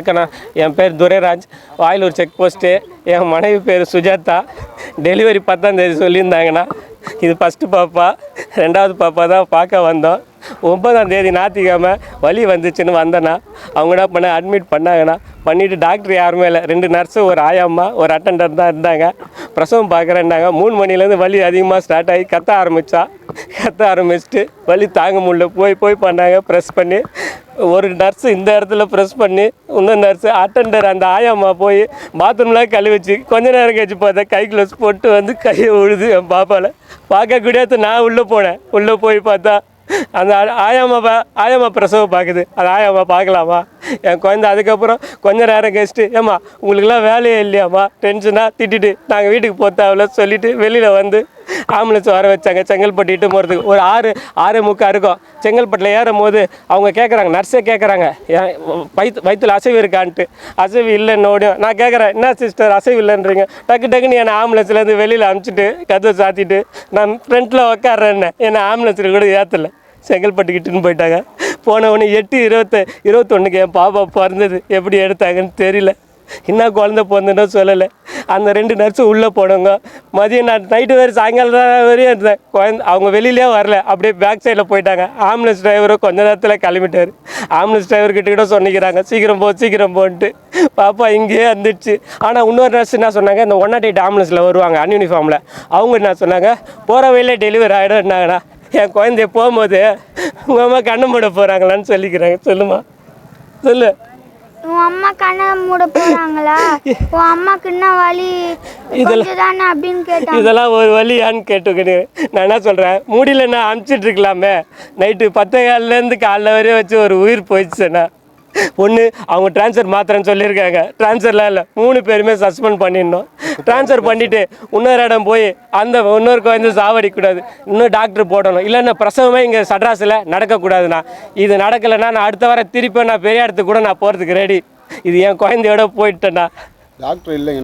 வணக்கண்ணா. என் பேர் Durairaj, Vayilur check post. என் மனைவி பேர் சுஜாதா. டெலிவரி 10ஆம் தேதி சொல்லியிருந்தாங்கண்ணா. இது ஃபஸ்ட்டு பாப்பா. 2வது பாப்பா தான் பார்க்க வந்தோம். 9ஆம் தேதி ஞாயிற்றுக்கிழமை வலி வந்துச்சுன்னு வந்தேண்ணா. அவங்க என்ன பண்ண அட்மிட் பண்ணாங்கண்ணா. பண்ணிவிட்டு டாக்டர் யாருமே இல்லை, 2 நர்ஸு, ஒரு ஆயாம்மா, ஒரு அட்டெண்டர் தான் இருந்தாங்க. பிரசவம் பார்க்குறேன்னாங்க. 3 மணிலேருந்து வலி அதிகமாக ஸ்டார்ட் ஆகி கத்த ஆரம்பிச்சிட்டு வலி தாங்க முடியல. போய் பண்ணாங்க, ப்ரெஸ் பண்ணி. ஒரு நர்ஸு இந்த இடத்துல ப்ரெஸ் பண்ணி, இன்னொரு நர்ஸு அட்டெண்டர் அந்த ஆயாம்மா போய் பாத்ரூம்லாம் கழுவிச்சு. கொஞ்ச நேரம் கழிச்சு பார்த்தா கை க்ளவுஸ் போட்டு வந்து கையை உழுது என் பாப்பாவில். பார்க்க கூடியது நான் உள்ளே போனேன். உள்ளே போய் பார்த்தா அந்த ஆயாம்மா பிரசவம் பார்க்குது. அது ஆயாம்மா பார்க்கலாமா என் குழந்தை. அதுக்கப்புறம் கொஞ்சம் நேரம் கழிச்சிட்டு, ஏம்மா உங்களுக்குலாம் வேலையே இல்லையாம்மா, டென்ஷனாக திட்டிட்டு நாங்கள் வீட்டுக்கு போத்தாவில் சொல்லிவிட்டு வெளியில் வந்து ஆம்புலன்ஸ் வர வச்சாங்க. செங்கல்பட்டு இட்டு போகிறதுக்கு ஒரு 6:45 இருக்கும். செங்கல்பட்டில் ஏறும் போது அவங்க கேட்குறாங்க, நர்ஸே கேட்குறாங்க, வயிற்றுல அசைவு இருக்கான்ட்டு. அசைவு இல்லைன்னு ஓடியும் நான் கேட்குறேன், என்ன சிஸ்டர் அசைவு இல்லைன்றீங்க? டக்குன்னு என்னை ஆம்புலன்ஸ்லேருந்து வெளியில் அனுப்பிச்சிட்டு கதவை சாத்திட்டு நான் ஃப்ரண்ட்டில் உட்காடுறேன்னு என்னை ஆம்புலன்ஸில் கூட ஏற்றலை. செங்கல்பட்டுக்கிட்டுன்னு போயிட்டாங்க. போனவொடனே 8/21 என் பாப்பா பிறந்தது. எப்படி எடுத்தாங்கன்னு தெரியல. இன்னும் குழந்தை பிறந்துன்னு சொல்லலை. அந்த 2 நர்ஸு உள்ளே போனவங்க. மதியம் நான் நைட்டு வேறு சாயங்காலம் வரையும் இருந்தேன். அவங்க வெளியிலே வரல, அப்படியே பேக் சைடில் போயிட்டாங்க. ஆம்புலன்ஸ் டிரைவரும் கொஞ்ச நேரத்தில் கிளம்பிட்டார். ஆம்புலன்ஸ் டிரைவர்கிட்ட கூட சொன்னிக்கிறாங்க, சீக்கிரம் போன்ட்டு. பாப்பா இங்கேயே வந்துடுச்சு. ஆனால் இன்னொரு நர்ஸ் என்ன சொன்னாங்க, இந்த 108 ஆம்புலன்ஸில் வருவாங்க அன்யூனிஃபார்மில். அவங்க என்ன சொன்னாங்க, போகிற வழியிலே டெலிவரி ஆகிடும்னாங்கண்ணா. என் குழந்தைய போகும்போது உங்கள் அம்மா கண்ணை மூட போகிறாங்களான்னு சொல்லிக்கிறாங்க. சொல்லுமா சொல்லு. உன் அம்மா கண்ணை மூட போகிறாங்களா? உன் அம்மாவுக்கு என்ன வலி இதெல்லாம் அப்படின்னு கேட்டேன். இதெல்லாம் ஒரு வலியான்னு கேட்டுக்கிட்டு நான் என்ன சொல்கிறேன், முடியலண்ணா அனுப்பிச்சிட்டு இருக்கலாமே. நைட்டு 10:15 காலைல வரையும் வச்சு ஒரு உயிர் போயிடுச்சுண்ணா. ஒன்று அவங்க ட்ரான்ஸ்ஃபர் மாத்திரன்னு சொல்லியிருக்காங்க. ட்ரான்ஸ்ஃபர்லாம் இல்லை, 3 பேருமே சஸ்பெண்ட் பண்ணிடணும். ட்ரான்ஸ்ஃபர் பண்ணிவிட்டு இன்னொரு இடம் போய் அந்த இன்னொரு குழந்தை சாவடிக்கூடாது, இன்னும் டாக்டர் போடணும். இல்லைன்னா பிரசவமே இங்கே சட்ராஸில் நடக்கக்கூடாதுண்ணா. இது நடக்கலைன்னா நான் அடுத்த வாரம் திருப்பி நான் பெரிய இடத்துக்கு கூட நான் போகிறதுக்கு ரெடி. இது என் குழந்தையோட போயிட்டேண்ணா. டாக்டர் இல்லைங்க.